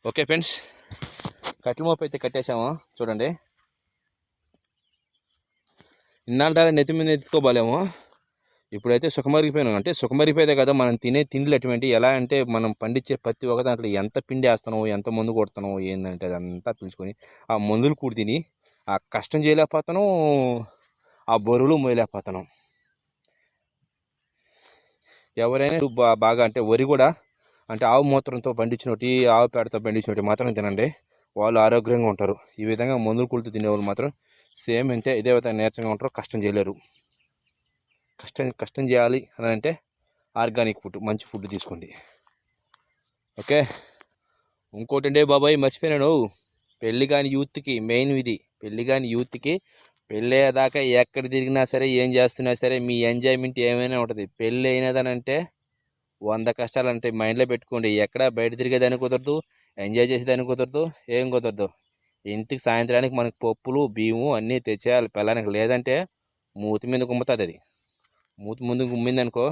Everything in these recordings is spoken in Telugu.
ఓకే ఫ్రెండ్స్, కట్టెల మోపు అయితే కట్టేసాము చూడండి. ఇన్నాళ్ళ నెత్తి మీద ఎత్తుకోబాలేము. ఇప్పుడైతే సుఖమరిగిపోయినాం. అంటే సుఖమరిగిపోయేదే కదా, మనం తినే తిండిలు అటువంటి. ఎలా అంటే మనం పండించే ప్రతి ఒక్క దాంట్లో ఎంత పిండి వేస్తున్నావు, ఎంత మందు కొడుతున్నావు ఏంటంటే అదంతా తెలుసుకొని ఆ మందులు కూడా తిని ఆ కష్టం చేయలేకపోతున్నాం, ఆ బరువులు మోయలేకపోతున్నాం. ఎవరైనా బాగా అంటే వరి కూడా అంటే ఆవు మూత్రంతో పండించినట్టు, ఆవు పేడతో పండించినట్టు మాత్రం తినండి, వాళ్ళు ఆరోగ్యంగా ఉంటారు. ఈ విధంగా మందులు కూలుతూ తినేవాళ్ళు మాత్రం సేమ్ అంటే ఇదే విధంగా నీరసంగా ఉంటారు, కష్టం చేయలేరు. కష్టం చేయాలి అని అంటే ఆర్గానిక్ ఫుడ్, మంచి ఫుడ్ తీసుకోండి. ఓకే. ఇంకోటి అంటే బాబాయ్ మర్చిపోయినాను, పెళ్ళి కాని యూత్కి మెయిన్ ఇది. పెళ్ళి కాని యూత్కి పెళ్ళయ్యేదాకా ఎక్కడ తిరిగినా సరే, ఏం చేస్తున్నా సరే, మీ ఎంజాయ్మెంట్ ఏమైనా ఉంటుంది. పెళ్ళి అయినదనంటే 100 కష్టాలు అంటే మైండ్లో పెట్టుకోండి. ఎక్కడ బయట తిరిగేదానికి కుదరదు, ఎంజాయ్ చేసేదానికి కుదరదు, ఏం కుదరదు. ఇంటికి సాయంత్రానికి మనకు పప్పులు బియ్యము అన్నీ తెచ్చేయాలి పిల్లనికి. లేదంటే మూతి మీద గుమ్ముతుంది. అది మూతి ముందు గుమ్మిందనుకో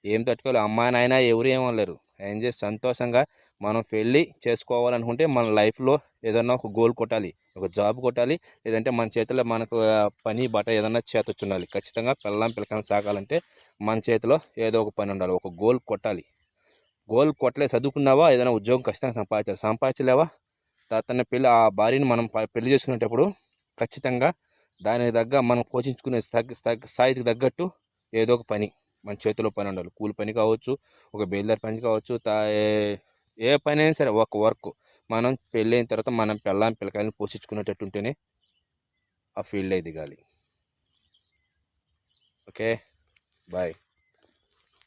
ఏం తట్టుకోవాలి. అమ్మా నాయన ఎవరు ఏమనలేరు. ఎంజాయ్ సంతోషంగా మనం పెళ్ళి చేసుకోవాలనుకుంటే మన లైఫ్లో ఏదన్నా ఒక గోల్ కొట్టాలి, ఒక జాబ్ కొట్టాలి. లేదంటే మన చేతిలో మనకు పని బట్ట ఏదన్నా చేతొచ్చుండాలి. ఖచ్చితంగా పిల్లల్ని సాగాలంటే మన చేతిలో ఏదో ఒక పని ఉండాలి, ఒక గోల్ కొట్టాలి. గోల్ కొట్టలే, చదువుకున్నావా ఏదైనా ఉద్యోగం ఖచ్చితంగా సంపాదించాలి. సంపాదించలేవా తన పెళ్ళి ఆ భార్యని మనం పెళ్లి చేసుకునేటప్పుడు ఖచ్చితంగా దానికి మనం పోషించుకునే స్థాయికి తగ్గట్టు ఏదో ఒక పని మన చేతిలో పని ఉండాలి. కూలి పని కావచ్చు, ఒక బేల్దారి పని కావచ్చు, ఏ పని అయినా సరే ఒక వర్క్. మనం పెళ్ళైన తర్వాత మనం పిల్లకాయలను పోషించుకునేటట్టు ఉంటేనే ఆ ఫీల్డ్ దిగాలి. Okay, bye.